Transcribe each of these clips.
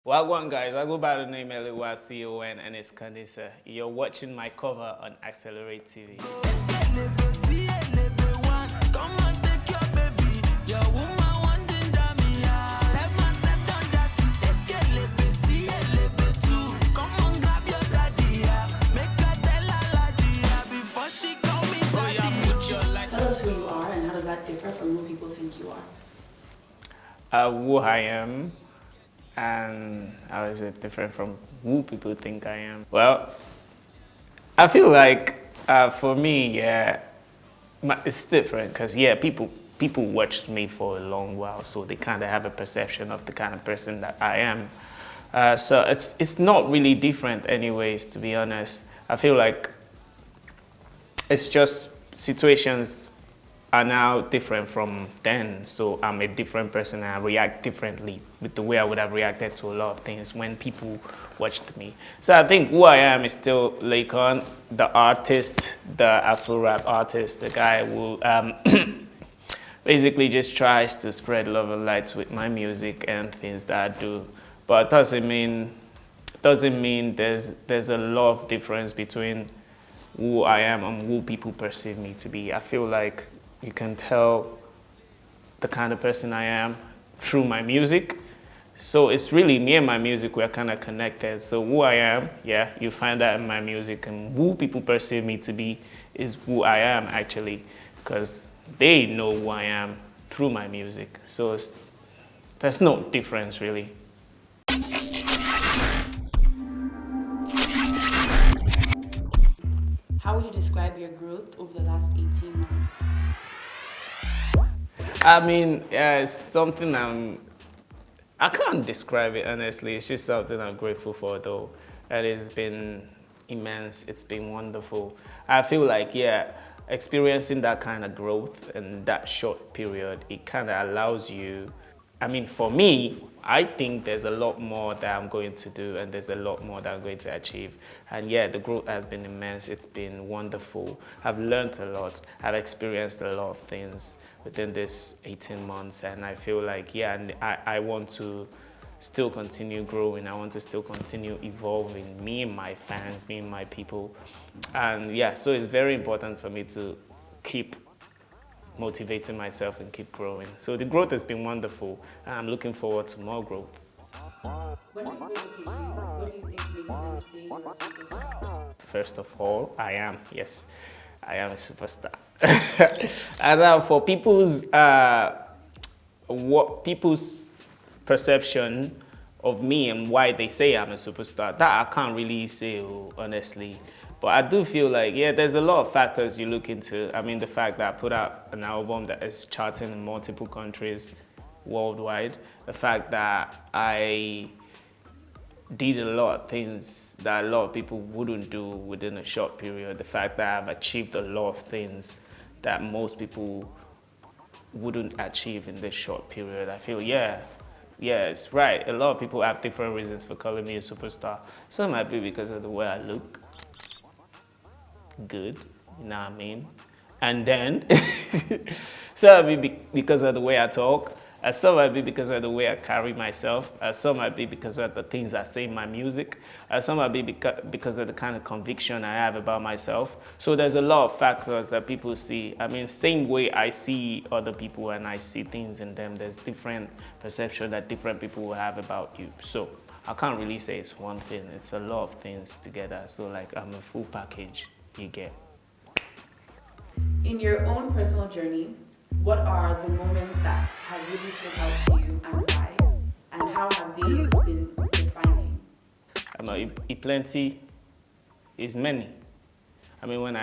Wagwan guys, I go by the name Eliwacon and it's Kanisa. You're watching my cover on Accelerate TV. Tell us who you are and how does that differ from who people think you are? Who I am and how is it different from who people think I am? Well, I feel like for me, yeah, it's different because people watched me for a long while, so they kind of have a perception of the kind of person that I am. So it's not really different, anyways. To be honest, I feel like it's just situations are now different from then, so I'm a different person and I react differently with the way I would have reacted to a lot of things when people watched me. So I think who I am is still Laycon, the artist, the Afro-rap artist, the guy who basically just tries to spread love and light with my music and things that I do. But it doesn't mean there's a lot of difference between who I am and who people perceive me to be. I feel like you can tell the kind of person I am through my music. So it's really me and my music, we're kind of connected. So who I am, yeah, you find that in my music, and who people perceive me to be is who I am actually, because they know who I am through my music. So there's no difference really. How would you describe your growth over the last 18 months? I mean, yeah, it's something I can't describe it honestly. It's just something I'm grateful for though. And it's been immense. It's been wonderful. I feel like, yeah, experiencing that kind of growth in that short period, it kind of allows you, I mean, for me, I think there's a lot more that I'm going to do and there's a lot more that I'm going to achieve. And yeah, the growth has been immense. It's been wonderful. I've learned a lot. I've experienced a lot of things within this 18 months. And I feel like, yeah, and I want to still continue growing. I want to still continue evolving, me and my fans, me and my people. And yeah, so it's very important for me to keep motivating myself and keep growing. So the growth has been wonderful, and I'm looking forward to more growth. When people look at you, what do you think makes them say you're a superstar? First of all, I am, yes, I am a superstar. And for people's perception of me and why they say I'm a superstar, that I can't really say, honestly. But I do feel like, yeah, there's a lot of factors you look into. I mean, the fact that I put out an album that is charting in multiple countries worldwide, the fact that I did a lot of things that a lot of people wouldn't do within a short period, the fact that I've achieved a lot of things that most people wouldn't achieve in this short period. I feel, yeah, it's right. A lot of people have different reasons for calling me a superstar. Some might be because of the way I look good, you know what I mean? And then, some might be because of the way I talk, some might be because of the way I carry myself, some might be because of the things I say in my music, some might be because of the kind of conviction I have about myself. So there's a lot of factors that people see. I mean, same way I see other people and I see things in them, there's different perception that different people will have about you. So I can't really say it's one thing, it's a lot of things together. So like I'm a full package, you get. In your own personal journey, what are the moments that have really stood out to you and why? And how have they been defining? Plenty is many. I mean, when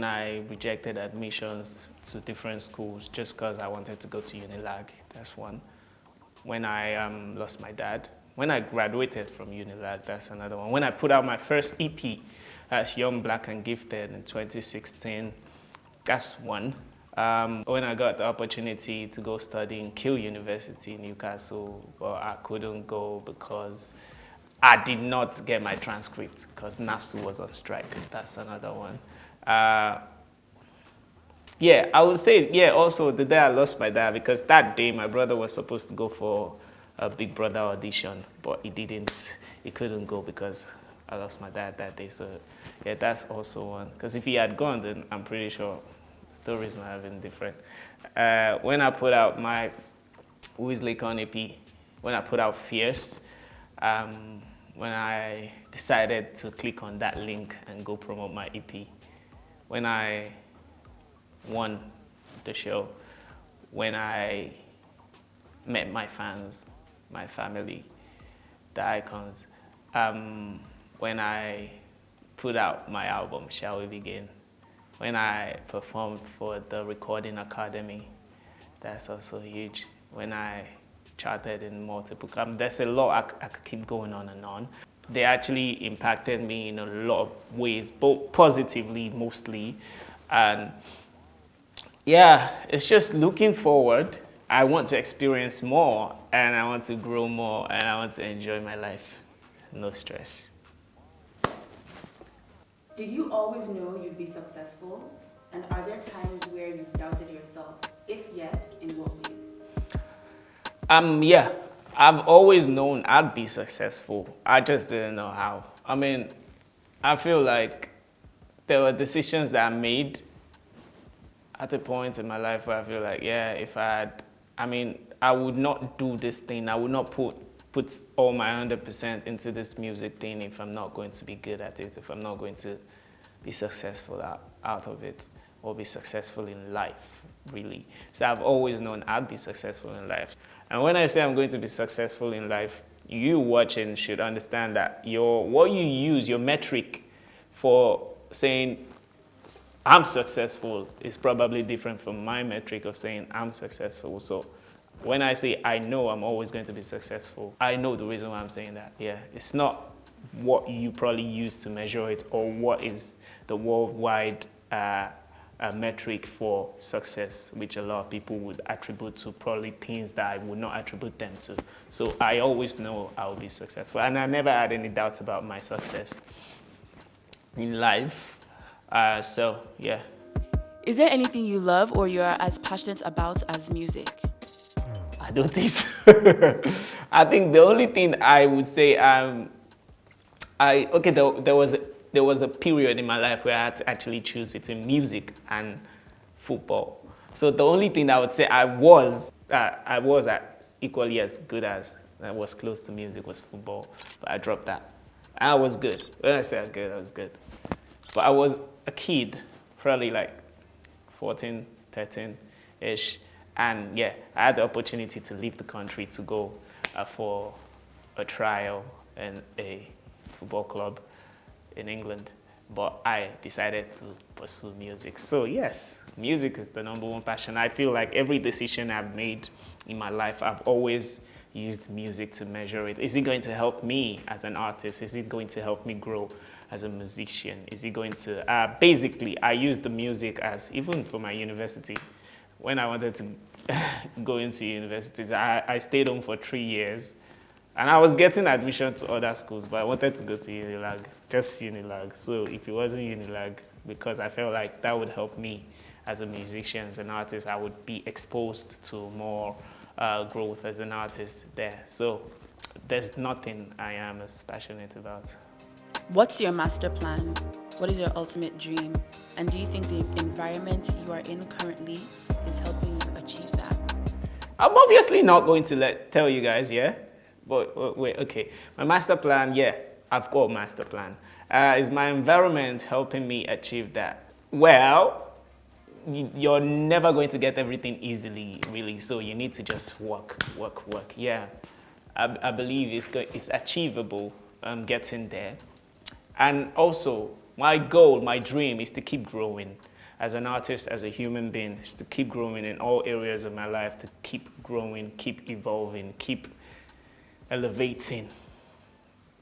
I rejected admissions to different schools just because I wanted to go to Unilag, that's one. When I lost my dad. When I graduated from Unilag, that's another one. When I put out my first EP as Young, Black and Gifted in 2016, that's one. When I got the opportunity to go study in Keele University in Newcastle, but I couldn't go because I did not get my transcript because NASU was on strike. That's another one. Yeah, I would say, yeah, also the day I lost my dad, because that day my brother was supposed to go for a Big Brother audition, but it couldn't go because I lost my dad that day. So yeah, that's also one. Because if he had gone, then I'm pretty sure stories might have been different. When I put out my Laycon EP, when I put out Fierce, when I decided to click on that link and go promote my EP, when I won the show, when I met my fans, my family, the icons, when I put out my album, Shall We Begin, when I performed for the Recording Academy, that's also huge. When I charted in multiple, there's a lot I could keep going on and on. They actually impacted me in a lot of ways, both positively mostly. And yeah, it's just looking forward. I want to experience more, and I want to grow more, and I want to enjoy my life. No stress. Did you always know you'd be successful? And are there times where you've doubted yourself? If yes, in what ways? Yeah, I've always known I'd be successful. I just didn't know how. I mean, I feel like there were decisions that I made at a point in my life where I feel like, yeah, if I had, I would not do this thing. I would not put all my 100% into this music thing if I'm not going to be good at it, if I'm not going to be successful out of it, or be successful in life, really. So I've always known I'd be successful in life. And when I say I'm going to be successful in life, you watching should understand that what you use, your metric for saying I'm successful is probably different from my metric of saying I'm successful. So when I say I know I'm always going to be successful, I know the reason why I'm saying that. Yeah, it's not what you probably use to measure it or what is the worldwide metric for success, which a lot of people would attribute to probably things that I would not attribute them to. So I always know I'll be successful, and I never had any doubts about my success in life. So yeah. Is there anything you love or you're as passionate about as music? I don't think so. I think the only thing I would say, there was a period in my life where I had to actually choose between music and football. So the only thing I would say I was equally as good as, I was close to music, was football, but I dropped that. I was good. When I say good, I was good. But I was a kid, probably like 14, 13-ish. And yeah, I had the opportunity to leave the country to go for a trial in a football club in England. But I decided to pursue music. So yes, music is the number one passion. I feel like every decision I've made in my life, I've always used music to measure it. Is it going to help me as an artist? Is it going to help me grow as a musician? Is it going to, basically, I used the music as, even for my university, when I wanted to go into universities, I stayed home for 3 years. And I was getting admission to other schools, but I wanted to go to Unilag, just Unilag. So if it wasn't Unilag, because I felt like that would help me as a musician, as an artist, I would be exposed to more growth as an artist there. So there's nothing I am as passionate about. What's your master plan? What is your ultimate dream? And do you think the environment you are in currently is helping you achieve that? I'm obviously not going to tell you guys, yeah? But wait, okay. My master plan, yeah, I've got a master plan. Is my environment helping me achieve that? Well, you're never going to get everything easily, really. So you need to just work. Yeah, I believe it's achievable, getting there. And also, my goal, my dream is to keep growing as an artist, as a human being, is to keep growing in all areas of my life, to keep growing, keep evolving, keep elevating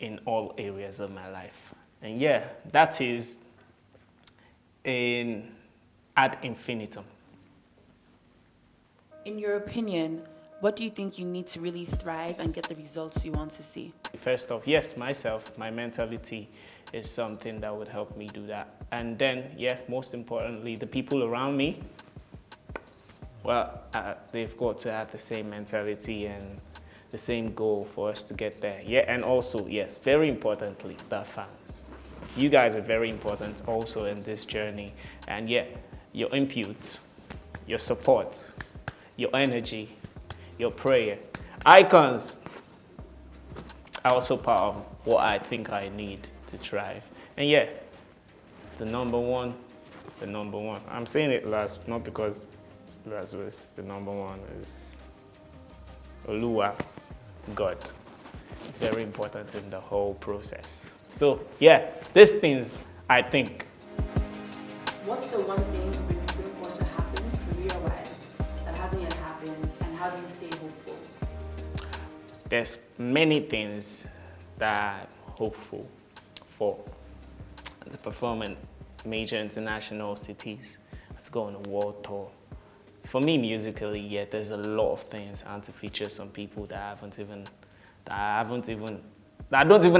in all areas of my life. And yeah, that is ad infinitum. In your opinion, what do you think you need to really thrive and get the results you want to see? First off, yes, myself, my mentality is something that would help me do that. And then, yes, most importantly, the people around me, well, they've got to have the same mentality and the same goal for us to get there. Yeah, and also, yes, very importantly, the fans. You guys are very important also in this journey. And yeah, your inputs, your support, your energy, your prayer. Icons are also part of what I think I need to thrive. And yeah, the number one. I'm saying it last, not because last was the number one, is Oluwa, God. It's very important in the whole process. So yeah, these things, I think. What's the one thing you've been looking for to happen career-wise that hasn't yet happened, and how do you stay hopeful? There's many things that I'm hopeful for. To perform in major international cities, to go on a world tour. For me, musically, yeah, there's a lot of things, and to feature some people that I don't even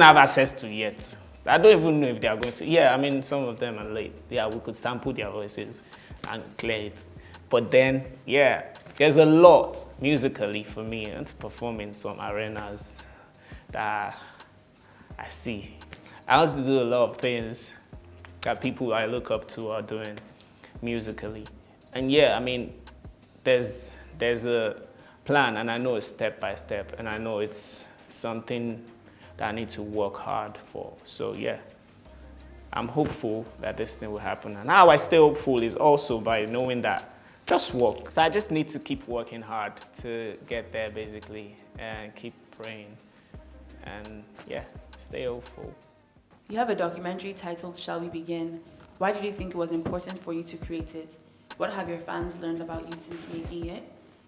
have access to yet. I don't even know if they are going to. Yeah, I mean, some of them are late. Yeah, we could sample their voices and clear it. But then, yeah, there's a lot musically for me, and to perform in some arenas that I see. I want to do a lot of things that people I look up to are doing musically. And yeah, I mean, there's a plan, and I know it's step by step, and I know it's something that I need to work hard for. So yeah, I'm hopeful that this thing will happen. And how I stay hopeful is also by knowing that just work. So I just need to keep working hard to get there, basically, and keep praying. And yeah, stay hopeful. You have a documentary titled Shall We Begin? Why did you think it was important for you to create it? What have your fans learned about you since making it?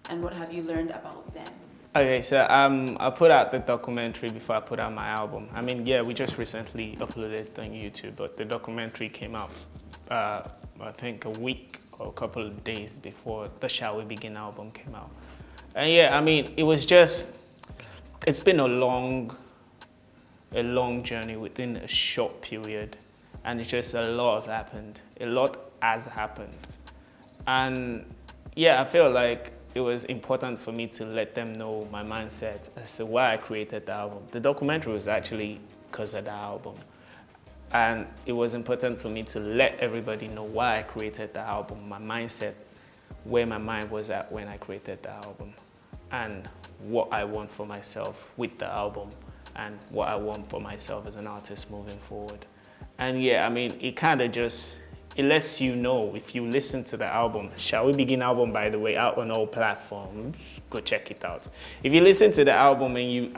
And what have you learned about them? Okay, so I put out the documentary before I put out my album. I mean, yeah, we just recently uploaded it on YouTube, but the documentary came out, I think a week or a couple of days before the Shall We Begin album came out. And yeah, I mean, it's been a long journey within a short period, and it's just a lot has happened. And yeah, I feel like it was important for me to let them know my mindset as to why I created the album. The documentary was actually because of the album. And it was important for me to let everybody know why I created the album, my mindset, where my mind was at when I created the album, and what I want for myself with the album, and what I want for myself as an artist moving forward. And yeah, I mean, it lets you know if you listen to the album. Shall We Begin album, by the way, out on all platforms. Go check it out. If you listen to the album and you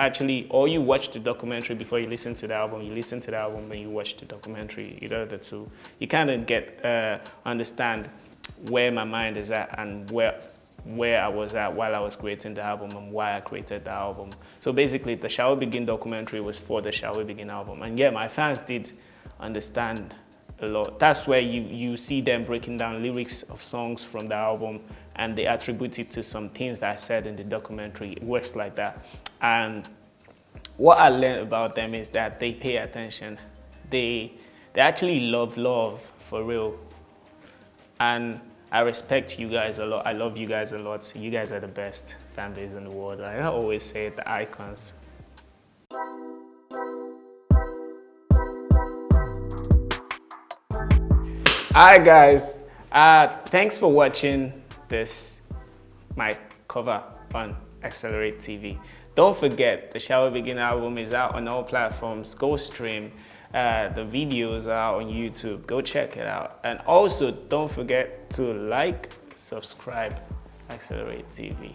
watch the documentary before you listen to the album, you listen to the album and you watch the documentary, either the two, you kind of understand where my mind is at and where I was at while I was creating the album and why I created the album. So basically, the Shall We Begin documentary was for the Shall We Begin album. And yeah, my fans did understand a lot. That's where you see them breaking down lyrics of songs from the album, and they attribute it to some things that I said in the documentary. It works like that. And what I learned about them is that they pay attention. They actually love for real. And I respect you guys a lot. I love you guys a lot. You guys are the best fan base in the world. I always say it, the icons. Hi guys, thanks for watching my cover on Accelerate TV. Don't forget, the Shall We Begin album is out on all platforms. Go stream. The videos are out on YouTube. Go check it out. And also, don't forget to like, subscribe, Accelerate TV.